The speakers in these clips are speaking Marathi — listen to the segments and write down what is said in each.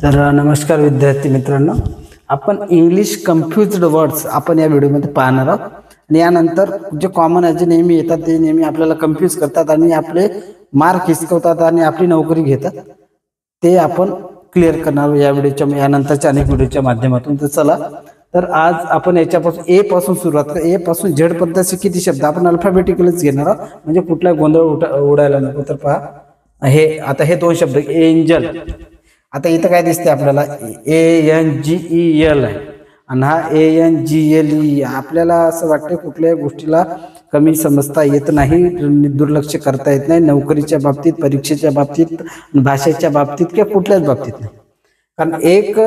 तर नमस्कार विद्यार्थी मित्रांनो, आपण इंग्लिश कन्फ्युज्ड वर्ड्स आपण या व्हिडिओमध्ये पाहणार आहोत. आणि यानंतर जे कॉमन आहे जे नेहमी येतात ते नेहमी आपल्याला कन्फ्यूज करतात आणि आपले मार्क हिसकवतात आणि आपली नोकरी घेतात, ते आपण क्लिअर करणार या व्हिडिओच्या यानंतरच्या अनेक व्हिडिओच्या माध्यमातून. तर चला, तर आज आपण याच्यापासून ए पासून सुरुवात कर. ए पासून झेड पर्यंतचे किती शब्द आपण अल्फाबेटिकलच घेणार आहोत, म्हणजे कुठला गोंधळ उडायला नको. तर पहा, हे दोन शब्द एंजल. आता इथं काय दिसते आपल्याला, ANGEL आहे आणि हा ANGLE. आपल्याला असं वाटतं कुठल्याही गोष्टीला कमी समजता येत नाही, दुर्लक्ष करता येत नाही, नोकरीच्या बाबतीत, परीक्षेच्या बाबतीत, भाषेच्या बाबतीत किंवा कुठल्याच बाबतीत नाही. कारण एक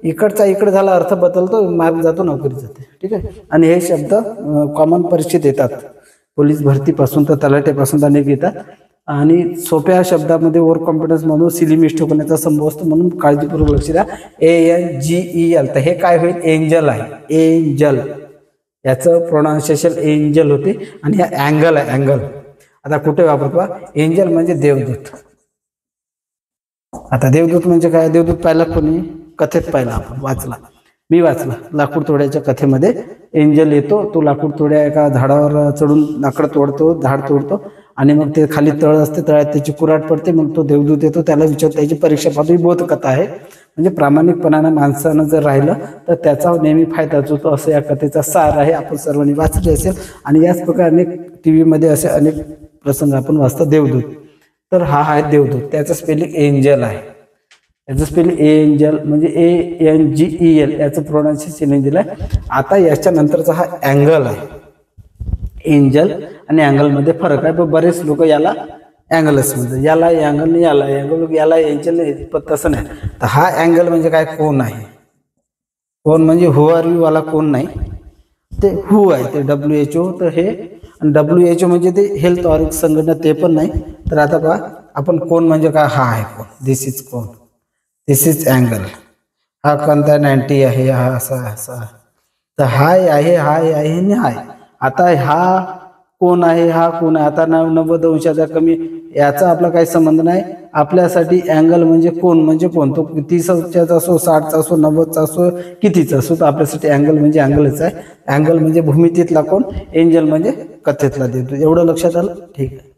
इकडचा इकडे झाला अर्थ बदलतो, मार्ग जातो, नोकरी जाते. ठीक आहे. आणि हे शब्द कॉमन परीक्षेत येतात, पोलीस भरतीपासून तर तलाठ्यापासून अनेक येतात. आणि सोप्या शब्दामध्ये ओव्हर कॉन्फिडन्स म्हणून सिली मिस्टेक होण्याचा संभव असतो, म्हणून काळजीपूर्वक लक्ष द्या. ANGEL. तर हे काय होईल, एंजल आहे. एंजल याचं प्रोनाउन्सिएशन एंजल होते. आणि हा अँगल आहे, अँगल. आता कुठे वापरतो, एंजल म्हणजे देवदूत. आता देवदूत म्हणजे काय, देवदूत पाहिला कोणी, कथेत पाहिला, आपण वाचला, मी वाचला. लाकूड तोड्याच्या कथेमध्ये एंजल येतो, तो लाकूड तोड्या एका झाडावर चढून लाकड तोडतो, झाड तोडतो आणि मग ते खाली तळ असते, तळ्यात त्याची कुऱ्हाड पडते, मग तो देवदूत येतो, त्याला विचारतो. त्याची परीक्षा पाहतो. ही बोधकथा आहे, म्हणजे प्रामाणिकपणानं माणसानं जर राहिलं तर त्याचा नेहमी फायदाच होतो, असं या कथेचा सार आहे. आपण सर्वांनी वाचले असेल आणि याच प्रकारे अनेक TV असे अनेक प्रसंग आपण वाचतो. देवदूत, तर हा आहे देवदूत. त्याचं स्पेलिंग एंजल आहे. याचं स्पेलिंग एंजल म्हणजे ANGEL. याचं प्रोनाउन्सिएशन एंजल आहे. आता याच्या नंतरचा हा अँगल आहे. एंजल आणि अँगलमध्ये फरक आहे, पण बरेच लोक याला अँगलच म्हणतात. याला अँगल नाही, याला अँगल, याला एंजल नाही, पण तसं नाही. तर हा अँगल म्हणजे काय, कोण आहे. कोण म्हणजे हु आर यू वाला कोण नाही, ते हु आहे, ते WHO. तर हे WHO म्हणजे ते हेल्थ ऑर्गनायझेशन संघटना, ते पण नाही. तर आता पहा आपण कोण म्हणजे काय, हा आहे कोण, दिस इज कोण, दिस इज अँगल. हा कोणता 90 आहे, हा असा असा. तर हाय आहे, हाय आहे आणि हाय. आता हा कोण आहे, हा कोण आहे. आता 90 अंशाचा कमी याचा आपला काही संबंध नाही. आपल्यासाठी अँगल म्हणजे कोण, म्हणजे कोण, तो 30चा असो, 60चा असो, 90चा असो, कितीचा असो, तर आपल्यासाठी अँगल म्हणजे अँगलच आहे. अँगल म्हणजे भूमितीतला कोण, एंजल म्हणजे कथेतला देतो. एवढं लक्षात आलं, ठीक आहे.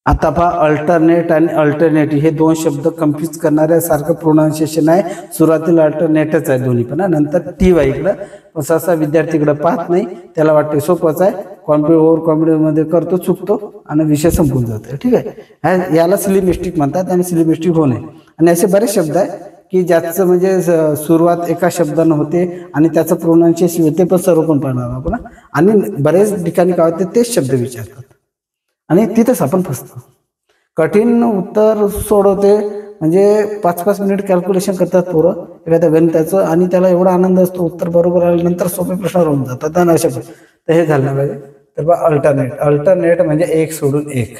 आता पहा, अल्टरनेट आणि अल्टरनेटिव्ह हे दोन शब्द कन्फ्यूज करणाऱ्यासारखं प्रोनाउन्सिएशन आहे. सुरुवातीला अल्टरनेटच आहे दोन्ही पण, नंतर टीव आहे इकडं. पण सहसा विद्यार्थीकडे पाहत नाही, त्याला वाटते सोपंच आहे, ओव्हर कॉन्फिडन्स मध्ये करतो, चुकतो आणि विषय संपून जातो. ठीक आहे. याला सिली मिस्टेक म्हणतात आणि सिली मिस्टेक होऊ नये. आणि असे बरेच शब्द आहे की ज्याचं म्हणजे सुरुवात एका शब्दानं होते आणि त्याचं प्रोनाउन्सिएशन होते, पण सर्व पण पाहणार आपण. आणि बरेच ठिकाणी काय होते, तेच शब्द विचारतात आणि तिथंच आपण फसतो. कठीण उत्तर सोडवते, म्हणजे 5-5 मिनिट कॅल्क्युलेशन करतात पोरं एखाद्या गणिताचं, आणि त्याला एवढा आनंद असतो उत्तर बरोबर आल्यानंतर सोपे प्रश्न राहून जातात. आणि अशा तर हे झालं पाहिजे. तर बा अल्टरनेट. अल्टरनेट म्हणजे एक सोडून एक.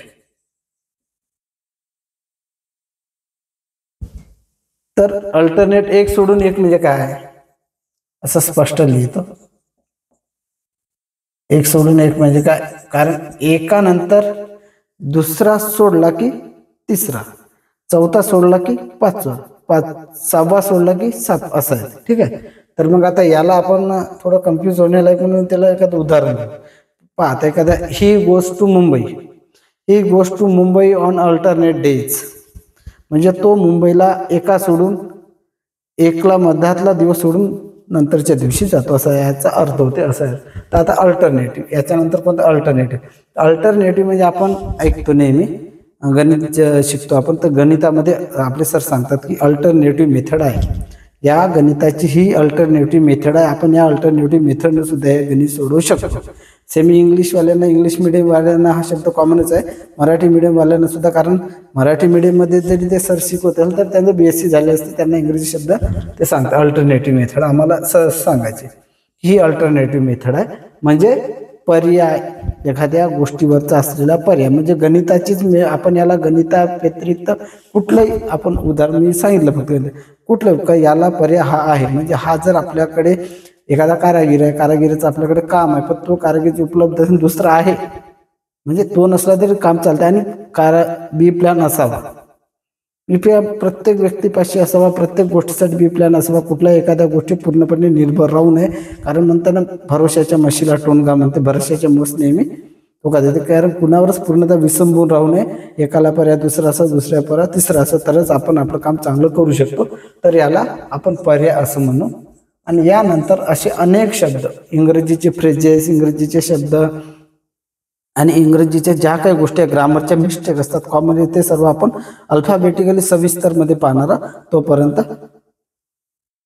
तर अल्टरनेट एक सोडून एक म्हणजे काय, असं स्पष्ट लिहितो. एक सोडून एक म्हणजे काय, कारण एकानंतर दुसरा सोडला की तिसरा, चौथा सोडला की पाचवा, सहावा सोडला की सात, असं आहे. ठीक आहे. तर मग आता याला आपण थोडं कन्फ्यूज होण्याला म्हणून त्याला एखादं उदाहरण घेऊ. पाहता एखादा, he goes to Mumbai. He goes to Mumbai on alternate days, म्हणजे तो मुंबईला एका सोडून एकला मध्यातला दिवस सोडून नंतरच्या दिवशी जातो, असा याचा अर्थ होते. असं आहे. तर आता अल्टरनेटिव्ह, याच्यानंतर कोणतं अल्टरनेटिव्ह. अल्टरनेटिव्ह म्हणजे आपण ऐकतो नेहमी, गणित शिकतो आपण, तर गणितामध्ये आपले सर सांगतात की अल्टरनेटिव्ह मेथड आहे. या गणिताची ही अल्टरनेटिव्ह मेथड आहे. आपण या अल्टरनेटिव्ह मेथडने सुद्धा हे गणित सोडवू शकतो. सेमी इंग्लिशवाल्यांना, इंग्लिश मिडियमवाल्यांना हा शब्द कॉमनच आहे, मराठी मिडियमवाल्यांना सुद्धा. कारण मराठी मिडियममध्ये जरी ते सर शिकवत असेल तर त्यांचं BSc झाले असते, त्यांना इंग्रजी शब्द ते सांगतात. अल्टरनेटिव्ह मेथड आम्हाला सहज सांगायचे, ही अल्टरनेटिव्ह मेथड आहे म्हणजे पर्याय, एखाद्या गोष्टीवरचा असलेला पर्याय. म्हणजे गणिताचीच आपण याला गणिता व्यतिरिक्त कुठलंही आपण उदाहरण मी सांगितलं फक्त, कुठलं याला पर्याय हा आहे. म्हणजे हा जर आपल्याकडे एखादा कारागीर आहे, कारागिरीचं आपल्याकडे काम आहे, पण तो कारागीर उपलब्ध असेल, दुसरा आहे, म्हणजे तो नसला तरी काम चालतं आणि बी प्लॅन असावा. बीपी प्रत्येक व्यक्तीपाशी असावा, प्रत्येक गोष्टीसाठी बी प्लॅन असावा. कुठल्या एखाद्या गोष्टी पूर्णपणे निर्भर राहू नये. कारण म्हणताना भरोशाच्या म्हशीला टोनगा म्हणते, भरोशाच्या म्हस नेहमी धोका देते. कारण कुणावरच पूर्णतः विसंबून राहू नये. एकाला पर्याय दुसरा असं, दुसऱ्या पर्याय तिसरा असं, तरच आपण आपलं काम चांगलं करू शकतो. तर याला आपण पर्याय असं म्हणू. आणि यानंतर असे अनेक शब्द, इंग्रजीचे फ्रेजेस, इंग्रजीचे शब्द आणि इंग्रजीच्या ज्या काही गोष्टी ग्रामरच्या मिस्टेक असतात कॉमन, ते सर्व आपण अल्फाबेटिकली सविस्तर मध्ये पाहणार. तोपर्यंत